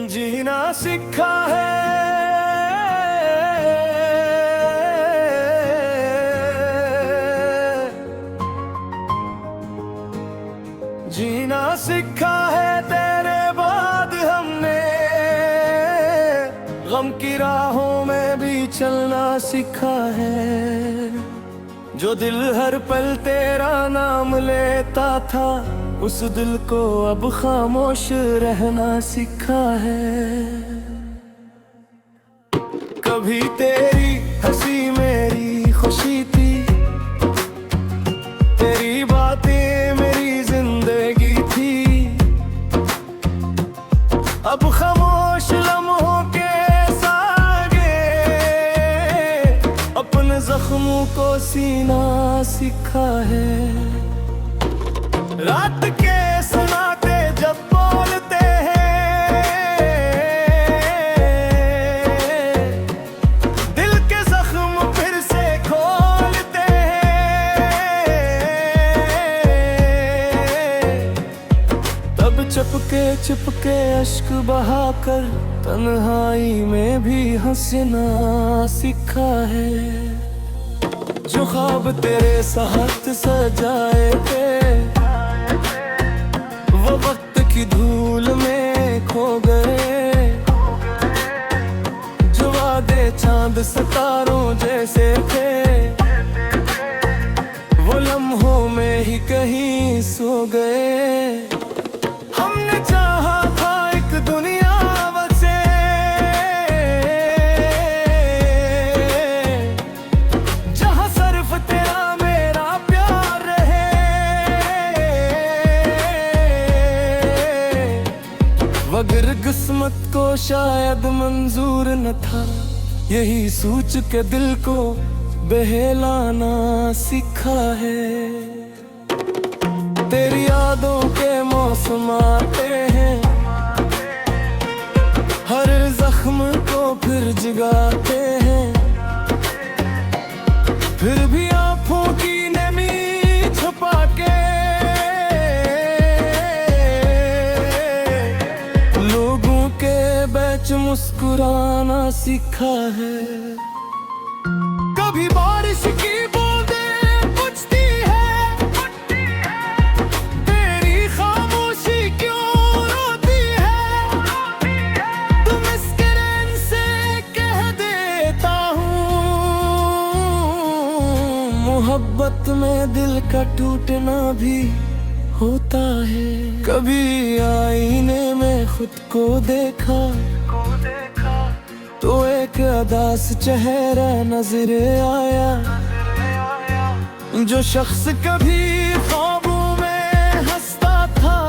जीना सीखा है, जीना सीखा है तेरे बाद हमने, गम की राहों में भी चलना सीखा है। जो दिल हर पल तेरा नाम लेता था, उस दिल को अब खामोश रहना सीखा है। कभी तेरी हंसी मेरी खुशी थी, तेरी बातें मेरी जिंदगी थी। अब खामोश लम्हों के सागे अपने जख्मों को सीना सीखा है। रात के सन्नाटे जब बोलते हैं, दिल के जख्म फिर से खोलते हैं। तब चुपके अश्क बहाकर तन्हाई में भी हंसना सीखा है। जो ख्वाब तेरे साथ सजाए थे, वो वक्त की धूल में खो गए। जो वादे चांद सितारों जैसे थे, वो लम्हों में ही कहीं सो गए। हमने चाहा था एक दुनिया बसे, जहां सिर्फ तेरा मेरा प्यार रहे। मगर किस्मत को शायद मंजूर न था, यही सोच के दिल को बहलाना सीखा है। तेरी यादों के मौसम आते हैं, हर जख्म को फिर जगाते हैं। फिर भी आँखों की नमी छुपा के लोगों के बीच मुस्कुराना सीखा है। कभी बारिश की बूंदें पूछती है, तेरी खामोशी क्यों रोती है। तुम मुस्कुराने से कह देता हूँ, मोहब्बत में दिल का टूटना भी होता है। कभी आईने में खुद को देखा, तो एक अदास चेहरा नजर आया। जो शख्स कभी ख्वाबों में हंसता था,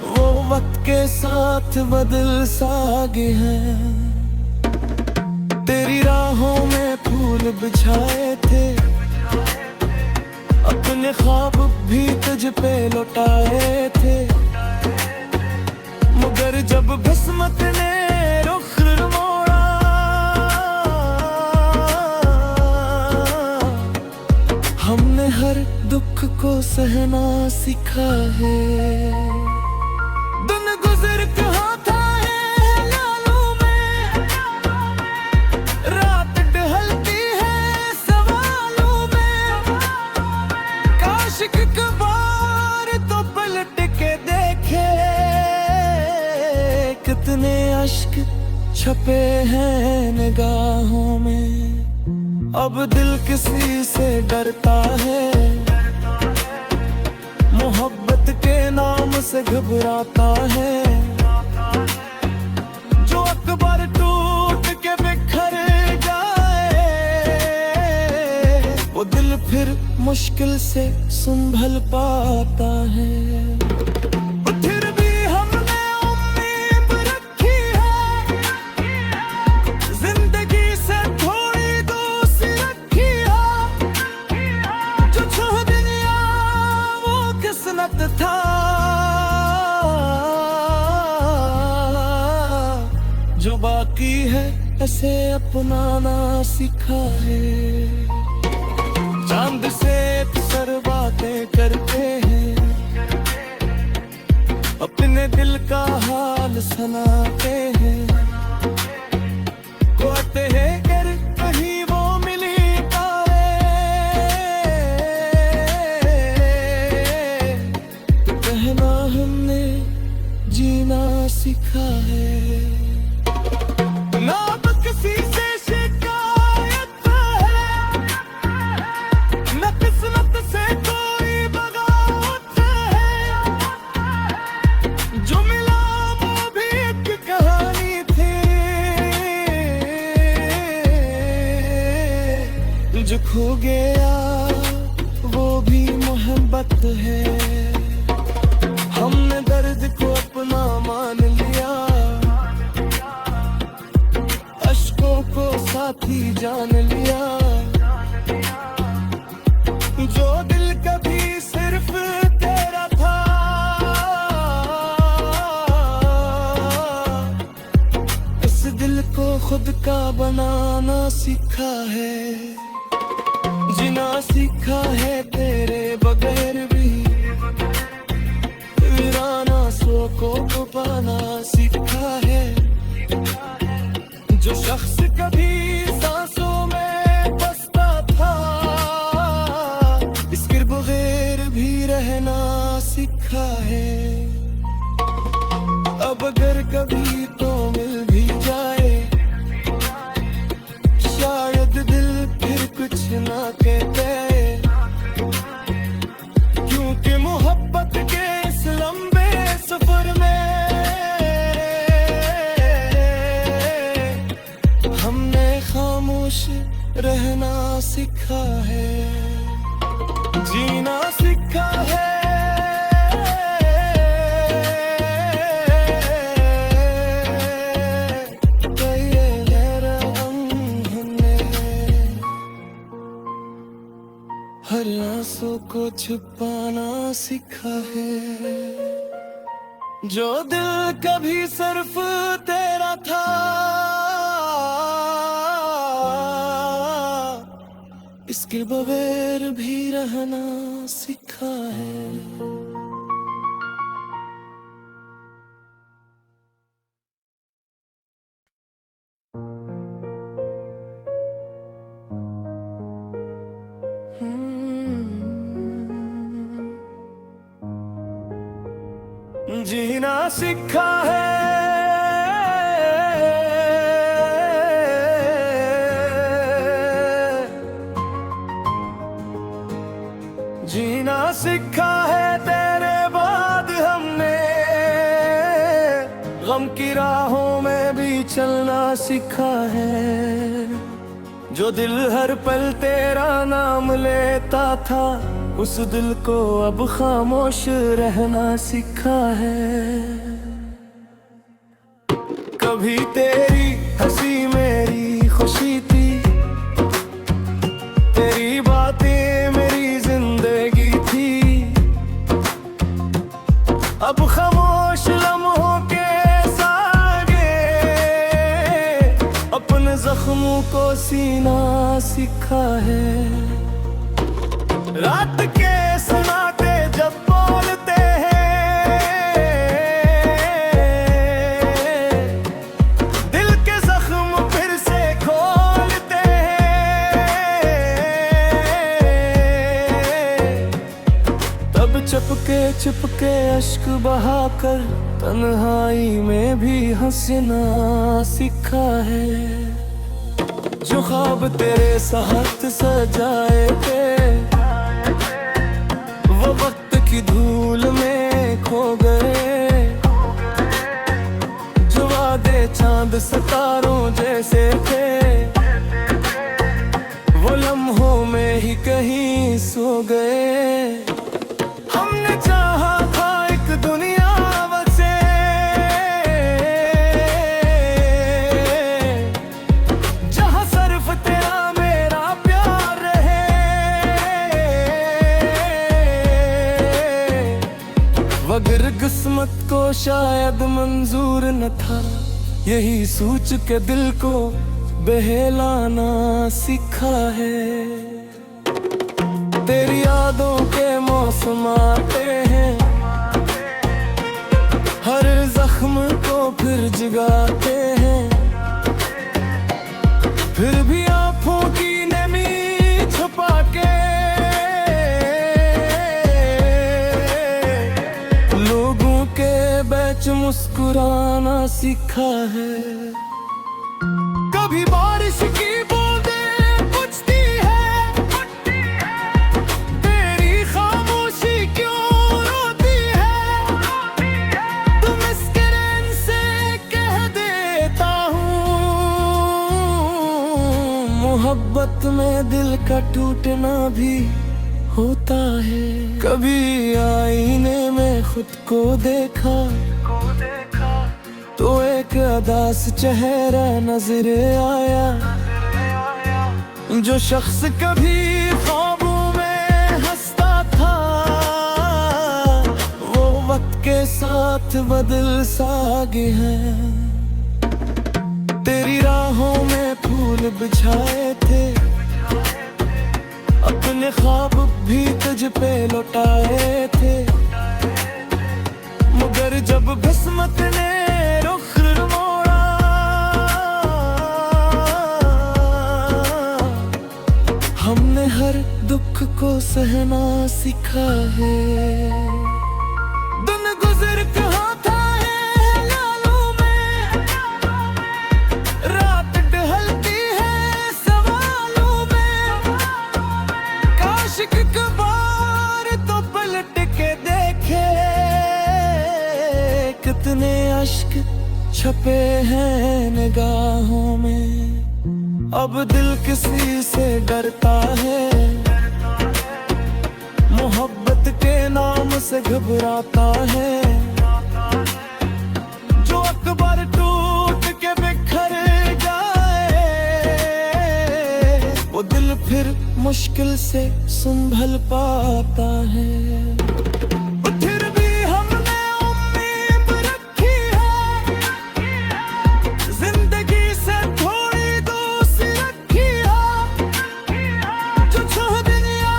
वो वक्त के साथ बदल सा गया है। तेरी राहों में फूल बिछाए थे, अपने ख्वाब भी तुझ पे लौटाए थे। मगर जब किस्मत ने रुख मोड़ा, हमने हर दुख को सहना सीखा है। दिन गुजर कहाँ था है लालों में, रात ढलती है सवालों में। काश एक बार तो पलट के देखे, कितने अश्क छपे हैं निगाहों में। अब दिल किसी से डरता है, मोहब्बत के नाम से घबराता है। जो अकबर टूट के बिखर जाए, वो दिल फिर मुश्किल से संभल पाता है। फिर भी हमने उम्मीद रखी है, जिंदगी से थोड़ी दूसरी रखी है। जो छू दुनिया वो किस्मत था, जो बाकी है ऐसे अपनाना सीखा है। चांद से अक्सर बातें करते हैं, अपने अपने दिल का हाल सुनाते हैं, कहते हैं कर कहीं वो मिली तो कहना हमने जीना सीखा है। ना अब किसी से शिकायत है, न किस्मत से कोई बगावत है, जो मिला वो भी एक कहानी थी, जो खो गया वो भी मोहब्बत है। हमने दर्द को अपना मान लिया, अश्कों को साथी जान लिया, जो दिल कभी सिर्फ तेरा था इस दिल को खुद का बनाना सीखा है। जीना सीखा है तेरे बगैर भी, वीराना सो को पाना सीखा है। जो शख्स कभी सांसों में बसता था इसके बगैर भी रहना सीखा है। अब अगर कभी तो मिल भी जाए शायद दिल फिर कुछ ना कहते, क्योंकि मोहब्बत के इस लंबे सफर में हमने खामोश रहना सीखा है। जीना सीखा है, हर आंसू को छुपाना सीखा है। जो दिल कभी सिर्फ तेरा था इसके बगैर भी रहना सीखा है। जीना सीखा है, जीना सीखा है तेरे बाद हमने, गम की राहों में भी चलना सीखा है। जो दिल हर पल तेरा नाम लेता था उस दिल को अब खामोश रहना सीखा है। कभी तेरी हंसी मेरी खुशी थी, तेरी बातें मेरी जिंदगी थी, अब खामोश लम्हों के सागे अपने जख्मों को सीना सीखा है। रात के सन्नाटे जब बोलते हैं दिल के जख्म फिर से खोलते हैं, तब चुपके अश्क बहाकर तन्हाई में भी हंसना सीखा है। जो ख्वाब तेरे साथ सजाए थे वो वक्त की धूल में खो गए, जो वादे चांद सितारों जैसे थे वो लम्हों में ही कहीं सो गए। हमने चाहा था एक दुनिया बसे जहां सिर्फ तेरा मेरा प्यार रहे, मगर किस्मत को शायद मंजूर न था यही सोच के दिल को बहलाना सीखा है। तेरी यादों के मौसम आते हैं, जगाते हैं, फिर भी आंखों की नमी छुपा के लोगों के बीच मुस्कुराना सीखा है। कभी बारिश की बूंदें पूछती है, तेरी खामोशी क्यों रोती है, तो मुस्कुराने से कह देता हूँ, मोहब्बत में दिल का टूटना भी होता है। कभी आईने में खुद को देखा तो एक अदास चेहरा नजर आया, जो शख्स कभी ख्वाबों में हंसता था, वो वक्त के साथ बदल सा गया है। तेरी राहों में फूल बिछाए थे, अपने ख्वाब भी तुझ पे लौटाए थे, मगर जब किस्मत ने रुख मोड़ा, हमने हर दुख को सहना सीखा है। दिन गुजर कहाँ था है लालों में, रात ढलती है सवालों में, काश एक बार तो पलट के देखे, कितने अश्क छपे हैं निगाहों में। अब दिल किसी से डरता है, मोहब्बत के नाम से घबराता है, जो अकबर टूट के बिखर जाए, वो दिल फिर मुश्किल से संभल पाता है। फिर भी हमने उम्मीद रखी है, जिंदगी से थोड़ी दूसरी रखी है, जो छू दुनिया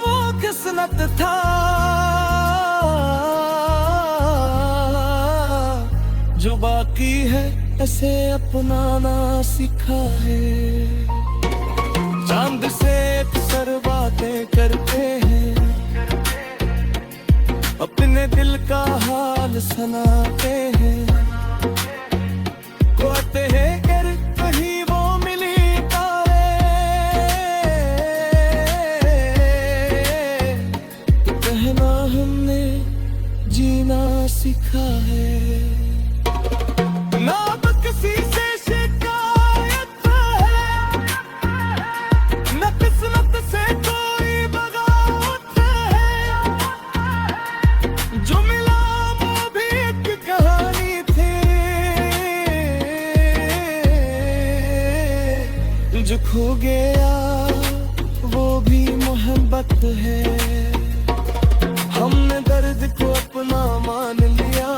वो किस्मत था, जो बाकी है ऐसे अपनाना सीखा है। चांद से अक्सर बातें करते हैं, अपने दिल का हाल सुनाते हैं, कहते हैं कर कहीं वो मिली तारे, कहना हमने जीना सीखा है। ना अब किसी से शिकायत है, न किस्मत से कोई बगावत है, जो मिला वो भी एक कहानी थी, जो खो गया वो भी मोहब्बत है। हमने दर्द को अपना मान लिया,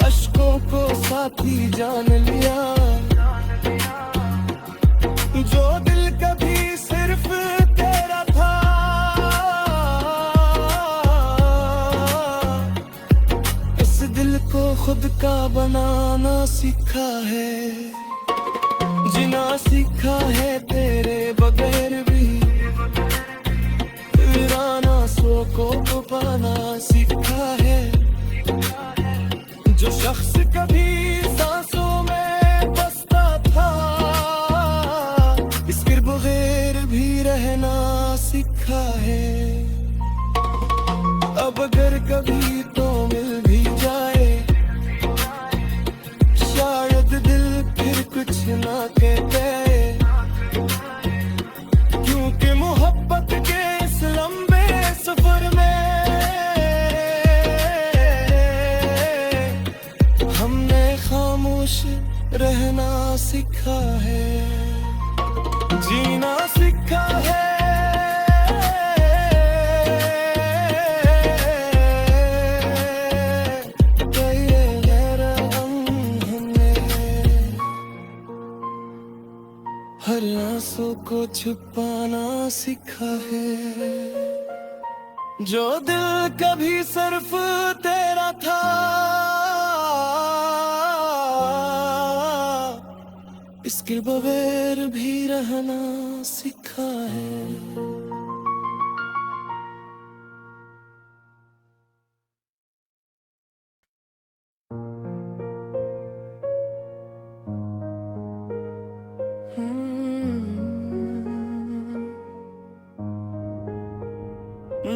अश्कों को साथी जान लिया, जो दिल कभी सिर्फ तेरा था, इस दिल को खुद का बनाना सीखा है। जीना सीखा है तेरे बगैर भी, वीराना सो को पाना सीखा है, जो शख्स कभी सांसों में बसता था, इसके बगैर भी रहना सीखा है। अब अगर कभी तो मिल भी जाए, शायद दिल फिर कुछ ना कहते, क्योंकि मोहब्बत के इस लंबे सफर में हमने खामोश रहना सीखा है, जीना सीखा है। हर आंसू को छुपाना सीखा है। जो दिल कभी सिर्फ तेरा था, इसके बगैर भी रहना सीखा है।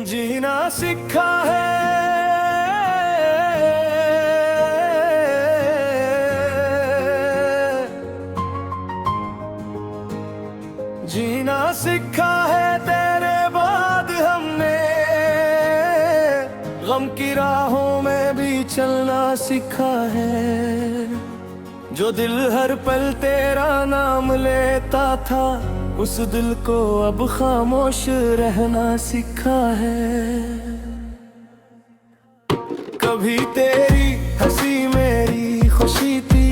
जीना सीखा है, जीना सीखा है तेरे बाद हमने, गम की राहों में भी चलना सीखा है। जो दिल हर पल तेरा नाम लेता था, उस दिल को अब खामोश रहना सीखा है। कभी तेरी हंसी मेरी खुशी थी,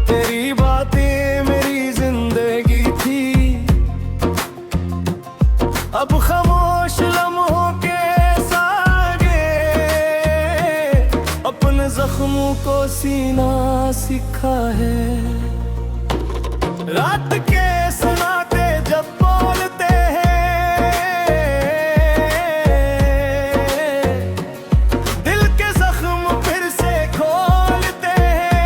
तेरी बातें मेरी जिंदगी थी। अब खामोश लम्हों के सागे, अपने जख्मों को सीना सीखा है। रात के सन्नाटे जब बोलते हैं, दिल के जख्म फिर से खोलते हैं।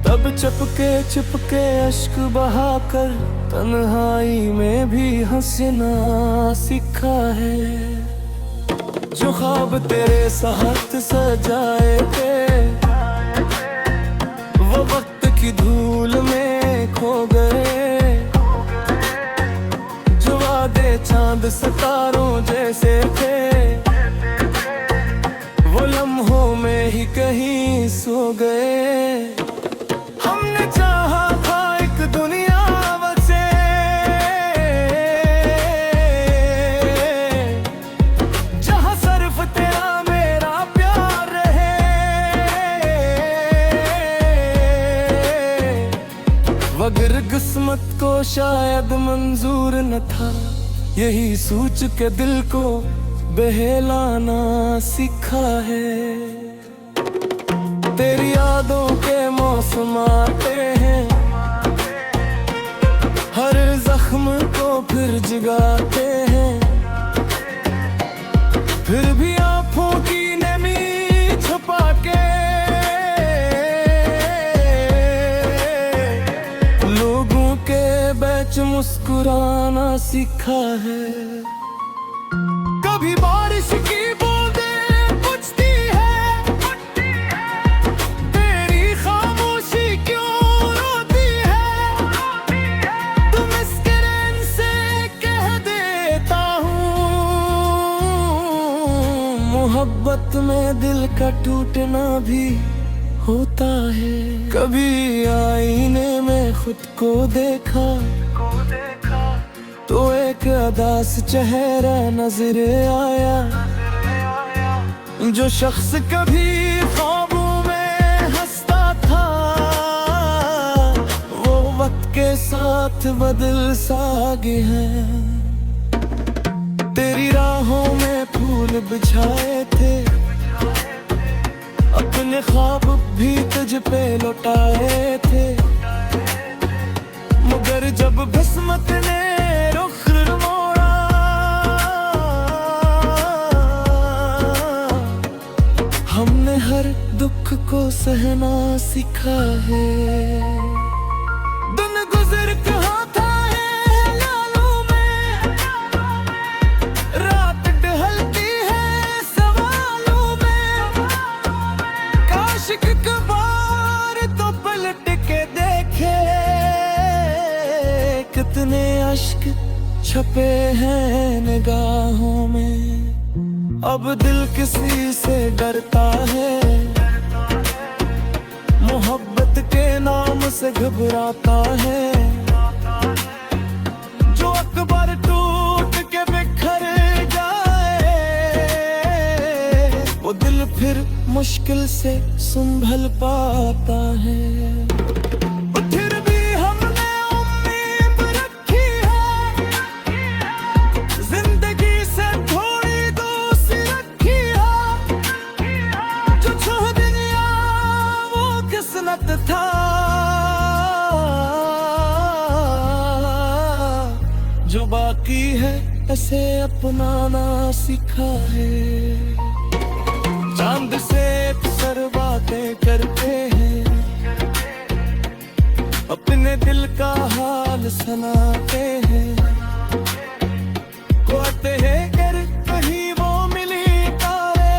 तब चुपके अश्क बहाकर तन्हाई में भी हंसना सीखा है। जो ख्वाब तेरे साथ सजाए थे, वो वक्त की धूल में खो गए। जो वादे चांद सितारों जैसे थे, वो लम्हों में ही कहीं सो गए। हमने चाहा था एक दुनिया बसे, जहां सिर्फ तेरा मेरा प्यार रहे। मगर किस्मत को शायद मंजूर न था, यही सोच के दिल को बहलाना सीखा है। तेरी यादों के मौसम आते हैं, हर जख्म को फिर जगाते हैं। फिर भी आँखों की नमी छुपा के लोगों के बीच मुस्कुराना सीखा है। कभी बारिश की बूंदें पूछती है, तेरी खामोशी क्यों रोती है। तुम मुस्कुराने से कह देता हूँ, मोहब्बत में दिल का टूटना भी होता है। कभी आईने में खुद को देखा, तो एक अदास चेहरा नजर आया। जो शख्स कभी ख्वाबों में हंसता था, वो वक्त के साथ बदल सा गया है। तेरी राहों में फूल बिछाए थे, अपने ख्वाब भी तुझ पे लौटाए थे। मगर जब किस्मत ने रुख मोड़ा, हमने हर दुख को सहना सीखा है। दिन गुजर कहाँ था है लालों में, रात ढलती है सवालों में। काश एक बार तो पलट के देखे, कितने अश्क छपे हैं निगाहों में। अब दिल किसी से डरता है, मोहब्बत के नाम से घबराता है। जो अकबर टूट के बिखर जाए, वो दिल फिर मुश्किल से संभल पाता है। फिर भी हमने उम्मीद की है ऐसे अपनाना सीखा है। चांद से अक्सर बातें करते हैं, अपने दिल का हाल सुनाते हैं। कहते हैं कर कहीं वो मिली तारे,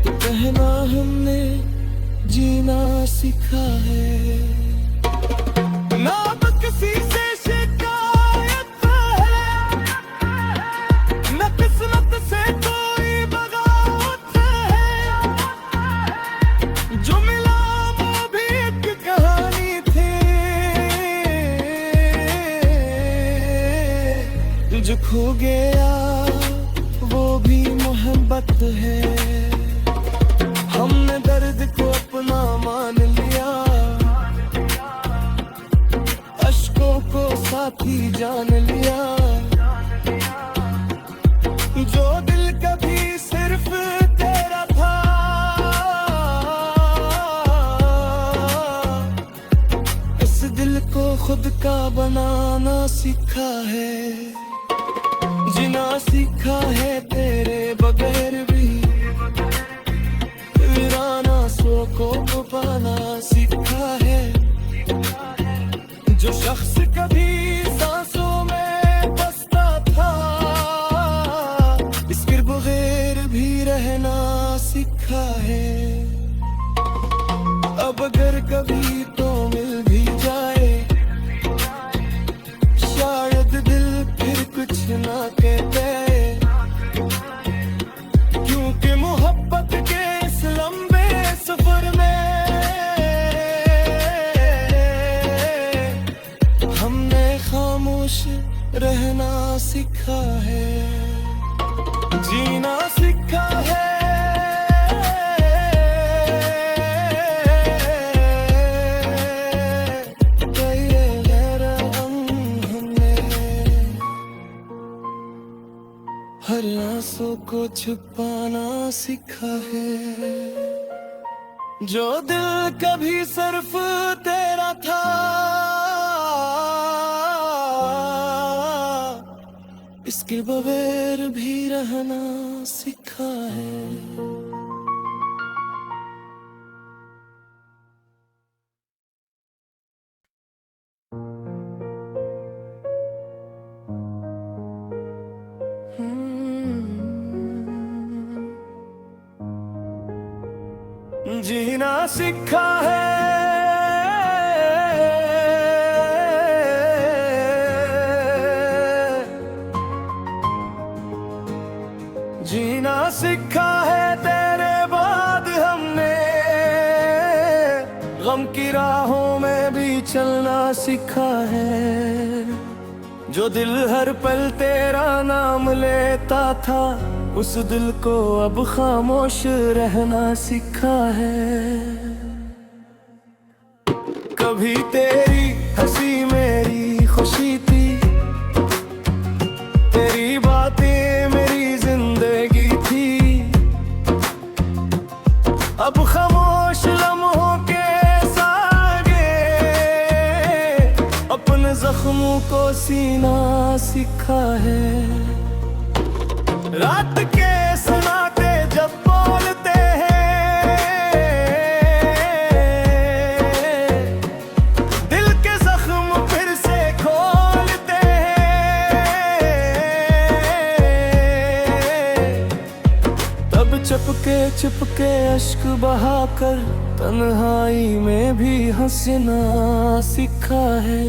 तो कहना हमने जीना सीखा है। ना किसी से शिकायत है, न किस्मत से कोई बगावत है। जो मिला वो भी एक कहानी थी, जो खो गया वो भी मोहब्बत है। हमने दर्द को अपना मान लिया, अश्कों को साथी जान लिया। जो दिल कभी सिर्फ तेरा था, इस दिल को खुद का बनाना सीखा है। जीना सीखा है तेरे बगैर भी, वीराना सो को पाना सीखा है। जो शख्स कभी सांसों में बसता था, इसके बगैर भी रहना सीखा है। अब अगर कभी तो मिल भी जाए, शायद दिल फिर कुछ ना कहते, क्योंकि मोहब्बत के इस लंबे सफर में हमने खामोश रहना सीखा है। जीना सीखा है, हर आंसू को छुपाना सीखा है। जो दिल कभी सिर्फ तेरा था, इसके बगैर भी रहना सीखा है। जीना सीखा है, जीना सीखा है तेरे बाद हमने। गम की राहों में भी चलना सीखा है। जो दिल हर पल तेरा नाम लेता था, उस दिल को अब खामोश रहना सीखा है। कभी तेरी हंसी मेरी खुशी थी, तेरी बातें मेरी जिंदगी थी। अब खामोश लम्हों के सागे, अपने जख्मों को सीना सीखा है। रात के सन्नाटे जब बोलते हैं, दिल के जख्म फिर से खोलते हैं। तब चुपके अश्क बहाकर तन्हाई में भी हंसना सीखा है।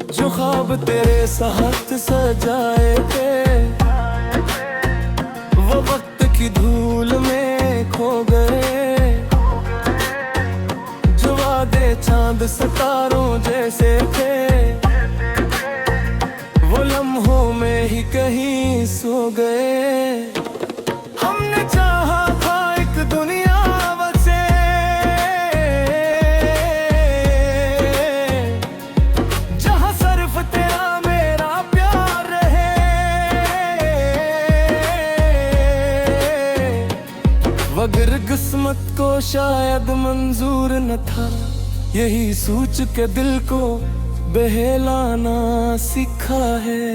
जो ख्वाब तेरे साथ सजाए थे, वो वक्त की धूल में खो गए। जो वादे चांद सितारों जैसे थे, वो लम्हों में ही कहीं सो गए। हमने चाहा था एक दुनिया बसे, जहां सिर्फ तेरा मेरा प्यार रहे। मगर किस्मत को शायद मंजूर न था यही सोच के दिल को बहलाना सीखा है।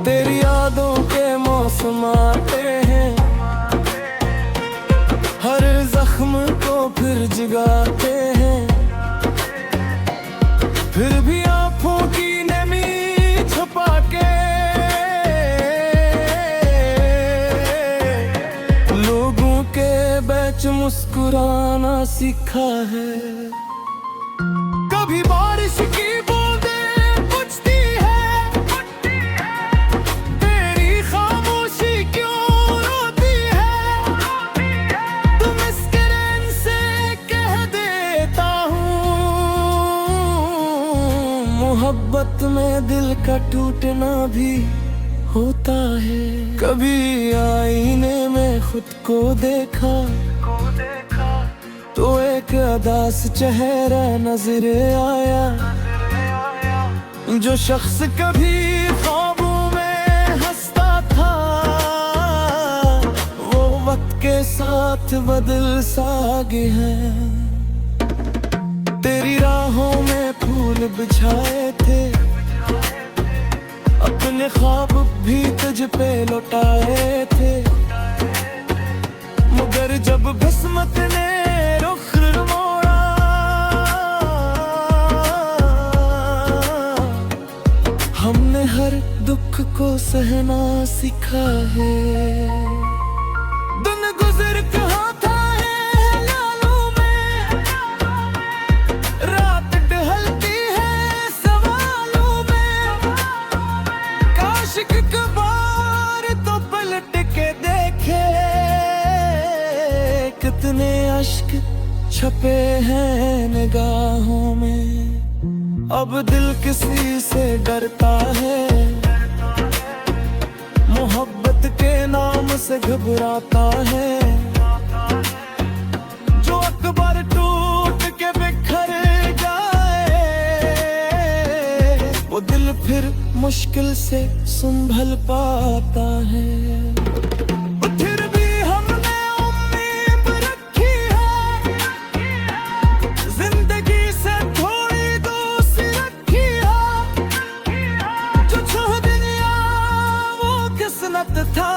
तेरी यादों के मौसम आते हैं, हर जख्म को फिर जगाते हैं। फिर भी आँखों की नमी छुपा के लोगों के बीच मुस्कुराना सीखा है। कभी बारिश की बूंदें पूछती है, तेरी खामोशी क्यों रोती है। तुम मुस्कुराने से कह देता हूँ, मोहब्बत में दिल का टूटना भी होता है। कभी आईने में खुद को देखा तो एक अदास चेहरा नजर आया। जो शख्स कभी ख्वाबों में हंसता था, वो वक्त के साथ बदल सा गया है। तेरी राहों में फूल बिछाए थे, अपने ख्वाब भी तुझ पे लौटाए थे। मगर जब किस्मत ने रुख मोड़ा, हमने हर दुख को सहना सीखा है। दिन गुजर कहाँ था है लालों में, रात ढलती है सवालों में। काश एक बार तो पलट के देखे, कितने अश्क छपे हैं निगाहों में। अब दिल किसी से डरता है, मोहब्बत के नाम से घबराता है। जो अकबर टूट के बिखर जाए, वो दिल फिर मुश्किल से संभल पाता है। फिर भी हमने उम्मीद रखी है, जिंदगी से थोड़ी दूसरी रखी है। जो छोड़ दिया वो किस्मत था,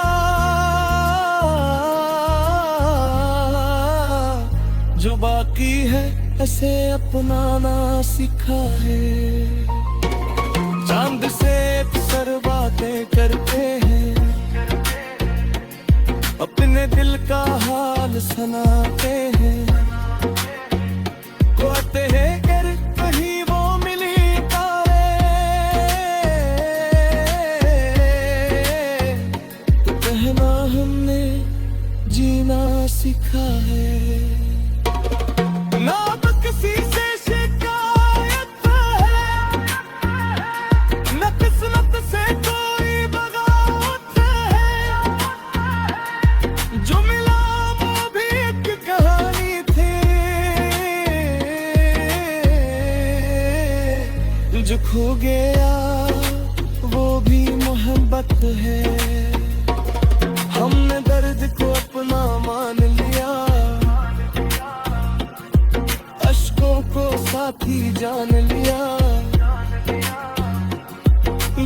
जो बाकी है ऐसे अपनाना सीखा है। चांद से अक्सर बातें करते हैं, अपने दिल का हाल सुनाते हैं। कहते हैं कर कहीं वो मिली तारे, तो कहना हमने जीना सीखा है। ना अब किसी से शिकायत है, न किस्मत से कोई बगावत है। जो मिला वो भी एक कहानी थी, जो खो गया वो भी मोहब्बत है। हमने दर्द को अपना मान लिया, अश्कों को साथी जान लिया।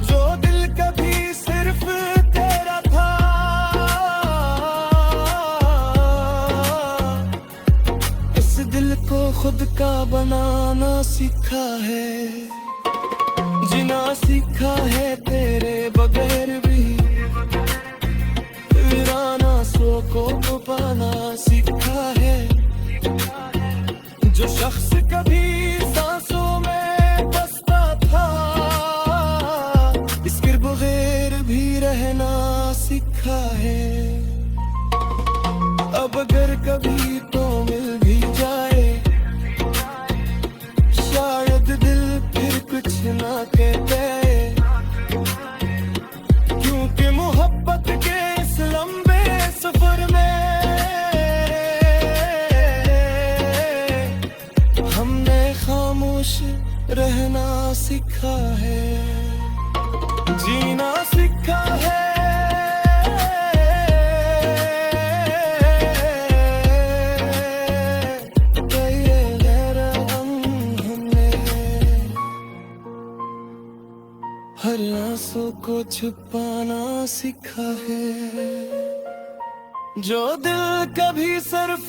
जो दिल कभी सिर्फ तेरा था, इस दिल को खुद का बनाना सीखा है। जीना सीखा है तेरे बगैर भी, वीराना सो को पाना सीखा है। जो शख्स कभी सांसों में बसता था, इसके बगैर भी रहना सीखा है। अब अगर कभी तो मिल भी जाए, शायद दिल फिर कुछ ना कहते, क्योंकि मोहब्बत के इस लंबे सफर में हमने खामोश रहना सीखा है, जीना सीखा है। ये को छुपाना सीखा है। जो दिल कभी सिर्फ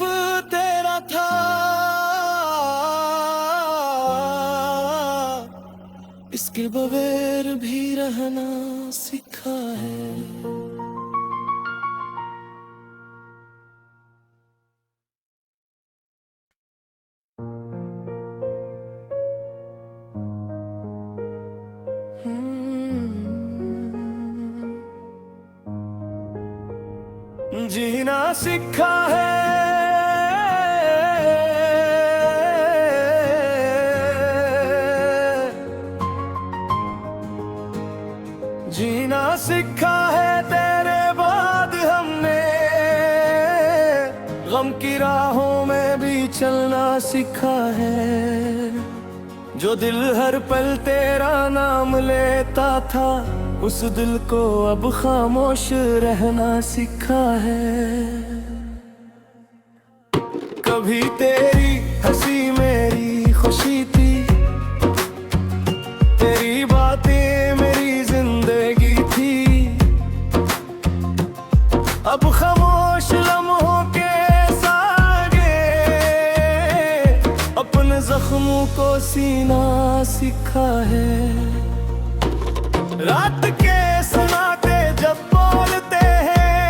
तेरा था, इसके बगैर भी रहना सीखा है। जीना सीखा है, जीना सीखा है तेरे बाद हमने। गम की राहों में भी चलना सीखा है। जो दिल हर पल तेरा नाम लेता था, उस दिल को अब खामोश रहना सीखा है। कभी तेरी हंसी मेरी खुशी थी, तेरी बातें मेरी जिंदगी थी। अब खामोश लम्हों के सागे अपने जख्मों को सीना सीखा है। रात के सन्नाटे जब बोलते हैं,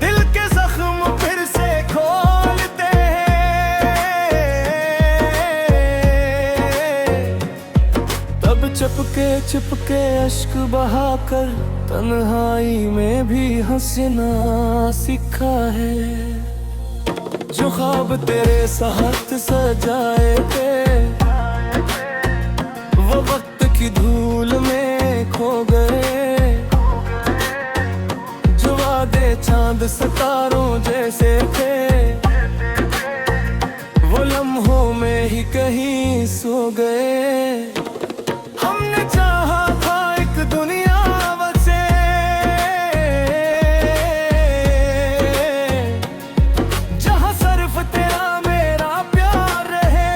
दिल के जख्म फिर से खोलते हैं। तब चुपके अश्क बहाकर तन्हाई में भी हंसना सीखा है। जो ख्वाब तेरे साथ सजाए थे, वो वक्त की धूल में खो गए। जो वादे चांद सितारों जैसे थे, वो लम्हों में ही कहीं सो गए। हमने चाहा था एक दुनिया बसे, जहां सिर्फ तेरा मेरा प्यार रहे।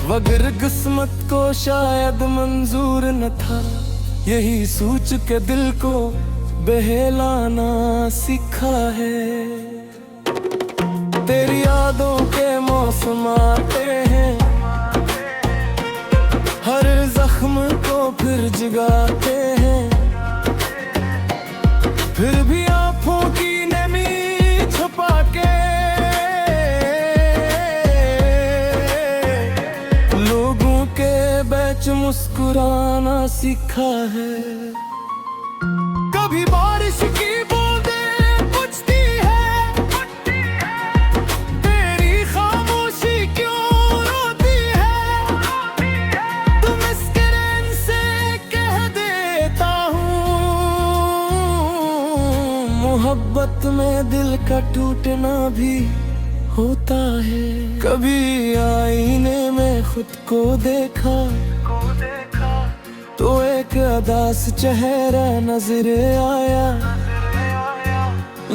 मगर किस्मत को शायद मंजूर न था, यही सोच के दिल को बहलाना सीखा है। तेरी यादों के मौसम आते हैं, हर जख्म को फिर जगाते हैं। फिर भी आँखों की नमी छुपा के लोगों के बीच मुस्कुराना सीखा है। कभी बारिश की बूंदें पूछती है, तेरी खामोशी क्यों रोती है। तुम मुस्कुरान से कह देता हूँ, मोहब्बत में दिल का टूटना भी होता है। कभी आईने में खुद को देखा, तो एक अदास चेहरा नजर आया।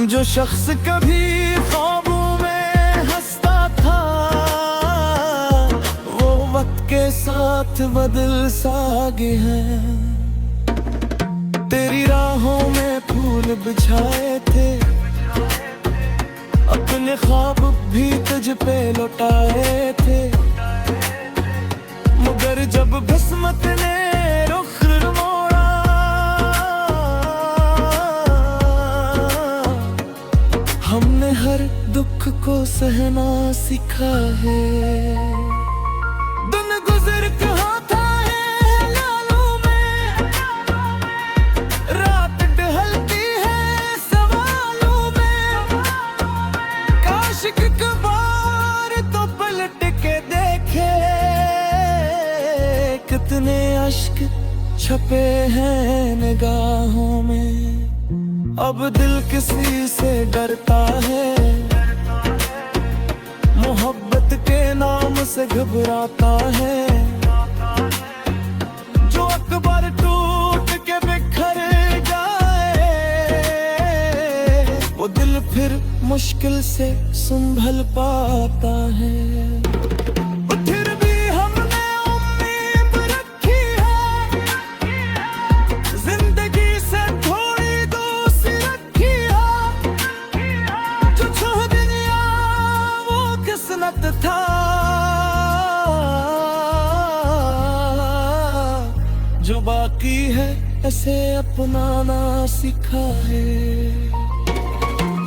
जो शख्स कभी ख्वाबों में हंसता था, वो वक्त के साथ बदल सा गया है। तेरी राहों में फूल बिछाए थे, अपने ख्वाब भी तुझ पे लौटाए थे। मगर जब किस्मत ने रुख मोड़ा, हमने हर दुख को सहना सीखा है। दिन गुजर कहाँ था है लालों में, रात ढलती है सवालों में। काश एक बार तो पलट के देखे, कितने अश्क छपे हैं निगाहों में। अब दिल किसी से डरता है, मोहब्बत के नाम से घबराता है। जो अकबर टूट के बिखर जाए, वो दिल फिर मुश्किल से संभल पाता है। फिर भी हमने उम्मीद रखी है, जिंदगी से थोड़ी दोस्ती रखी है। जो छोड़ दिया वो किस्मत था, जो बाकी है ऐसे अपनाना सीखा है।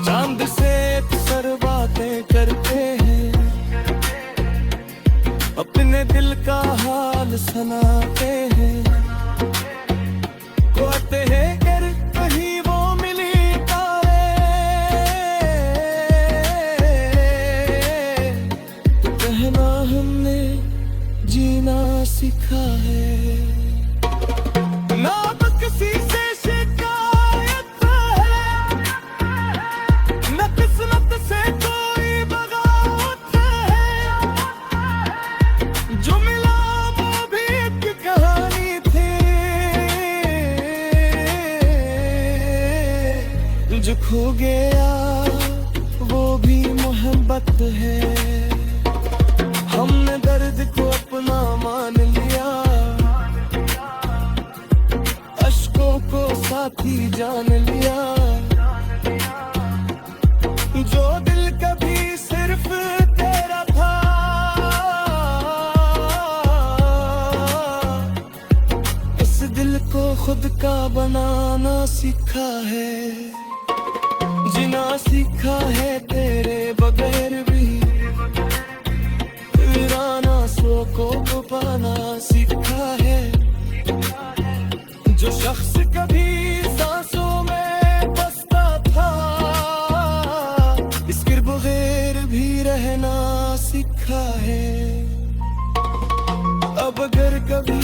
चांद से अक्सर बातें करते हैं, अपने दिल का हाल सुनाते हैं। कहते हैं अगर कहीं वो मिली तारे, तो कहना हमने जीना सीखा है। ना किसी से शिकायत है, न किस्मत से कोई बगावत है। जो मिला वो भी एक कहानी थी, जो खो गया वो भी मोहब्बत है। हमने दर्द को अपना मान लिया, अश्कों को साथी जान लिया। जो दिल कभी सिर्फ तेरा था, इस दिल को खुद का बनाना सीखा है। जीना सीखा है तेरे बगैर भी, वीराना सो को पाना सीखा है। जो शख्स कभी सांसों में बसता था, इसके बगैर भी रहना सीखा है। अब अगर कभी